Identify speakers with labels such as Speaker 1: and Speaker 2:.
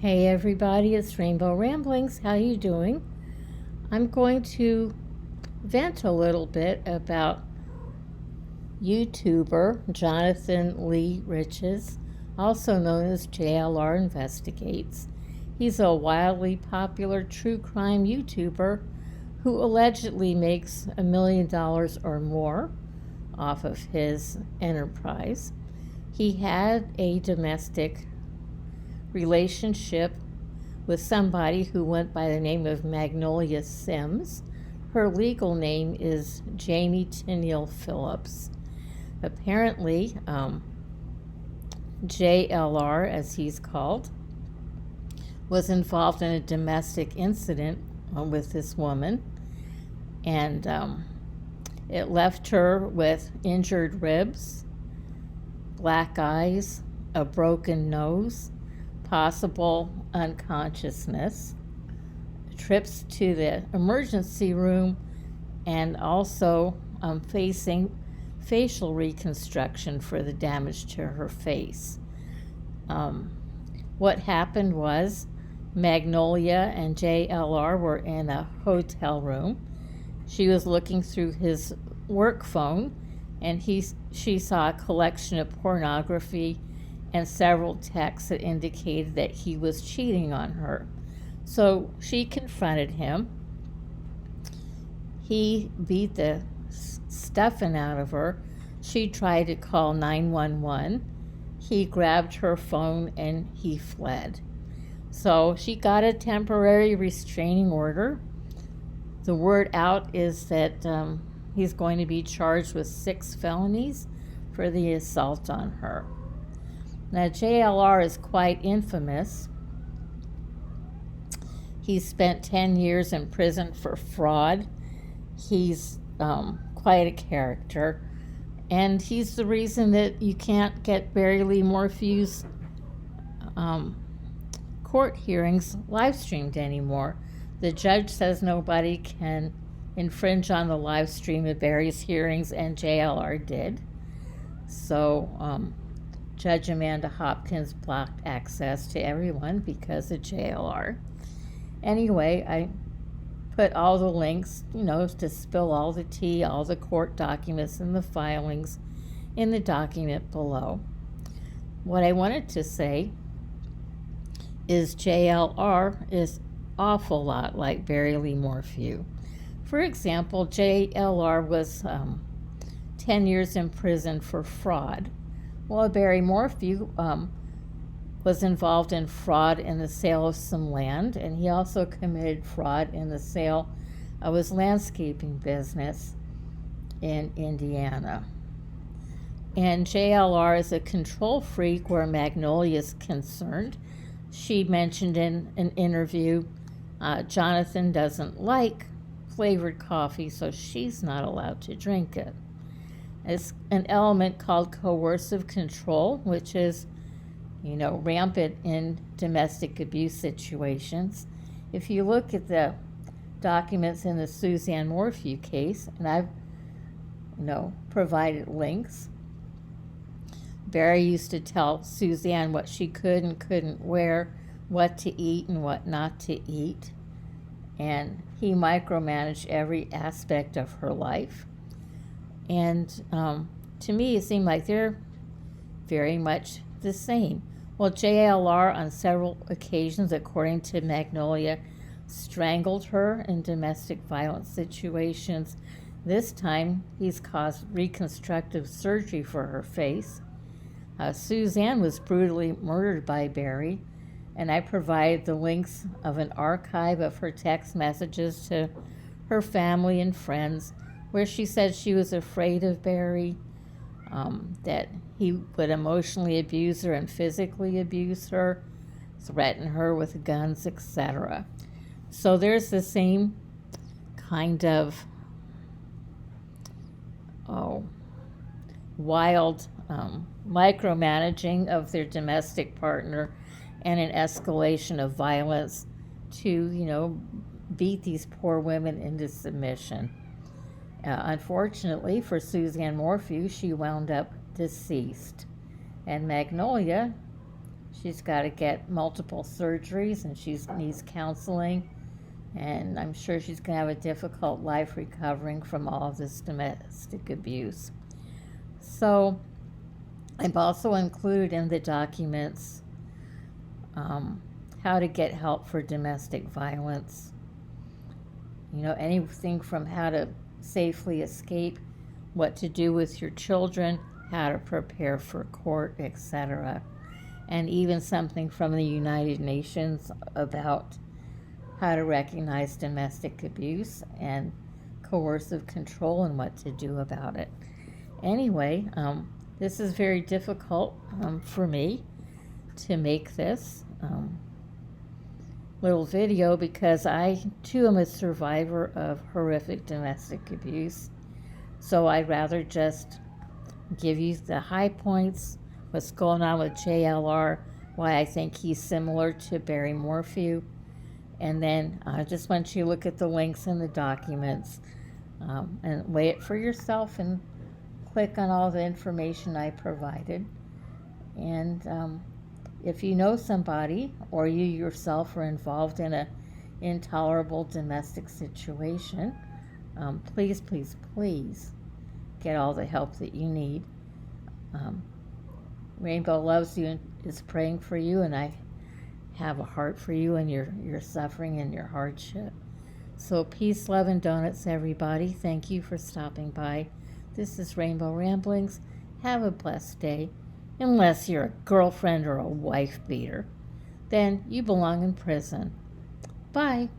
Speaker 1: Hey everybody, it's Rainbow Ramblings. How you doing? I'm going to vent a little bit about YouTuber Jonathan Lee Riches, also known as JLR Investigates. He's a wildly popular true crime YouTuber who allegedly makes $1 million or more off of his enterprise. He had a domestic relationship with somebody who went by the name of Magnolia Sims. Her legal name is Jaime Phillips. Apparently, JLR, as he's called, was involved in a domestic incident with this woman, and it left her with injured ribs, black eyes, a broken nose, possible unconsciousness, trips to the emergency room, and also facing facial reconstruction for the damage to her face. What happened was Magnolia and JLR were in a hotel room. She was looking through his work phone, and she saw a collection of pornography and several texts that indicated that he was cheating on her. So she confronted him. He beat the stuffing out of her. She tried to call 911. He grabbed her phone and he fled. So she got a temporary restraining order. The word out is that he's going to be charged with 6 felonies for the assault on her. Now, JLR is quite infamous. He spent 10 years in prison for fraud. He's quite a character. And he's the reason that you can't get Barry Lee Morphew's court hearings live streamed anymore. The judge says nobody can infringe on the live stream of Barry's hearings, and JLR did. So, Judge Amanda Hopkins blocked access to everyone because of JLR. Anyway, I put all the links, to spill all the tea, all the court documents and the filings in the document below. What I wanted to say is JLR is awful lot like Barry Lee Morphew. For example, JLR was 10 years in prison for fraud. Well, Barry Morphew was involved in fraud in the sale of some land, and he also committed fraud in the sale of his landscaping business in Indiana. And JLR is a control freak where Magnolia is concerned. She mentioned in an interview Jonathan doesn't like flavored coffee, so she's not allowed to drink it. It's an element called coercive control, which is, rampant in domestic abuse situations. If you look at the documents in the Suzanne Morphew case, and I've, provided links, Barry used to tell Suzanne what she could and couldn't wear, what to eat and what not to eat, and he micromanaged every aspect of her life. And to me, it seemed like they're very much the same. Well, JLR on several occasions, according to Magnolia, strangled her in domestic violence situations. This time, he's caused reconstructive surgery for her face. Suzanne was brutally murdered by Barry, and I provided the links of an archive of her text messages to her family and friends, where she said she was afraid of Barry, that he would emotionally abuse her and physically abuse her, threaten her with guns, etc. So there's the same kind of wild micromanaging of their domestic partner and an escalation of violence to, beat these poor women into submission. Unfortunately for Suzanne Morphew, she wound up deceased. And Magnolia She's got to get multiple surgeries, and she needs counseling. And I'm sure she's going to have a difficult life recovering from all of this domestic abuse. So I've also included in the documents how to get help for domestic violence. You know, anything from how to safely escape, what to do with your children, how to prepare for court, etc. And even something from the United Nations about how to recognize domestic abuse and coercive control and what to do about it. Anyway, this is very difficult for me to make this little video because I too am a survivor of horrific domestic abuse. So I'd rather just give you the high points, what's going on with JLR, why I think he's similar to Barry Morphew. And then I just want you to look at the links in the documents and weigh it for yourself and click on all the information I provided. And if you know somebody or you yourself are involved in an intolerable domestic situation, please, please, please get all the help that you need. Rainbow loves you and is praying for you, and I have a heart for you and your suffering and your hardship. So peace, love, and donuts, everybody. Thank you for stopping by. This is Rainbow Ramblings. Have a blessed day. Unless you're a girlfriend or a wife beater, then you belong in prison. Bye.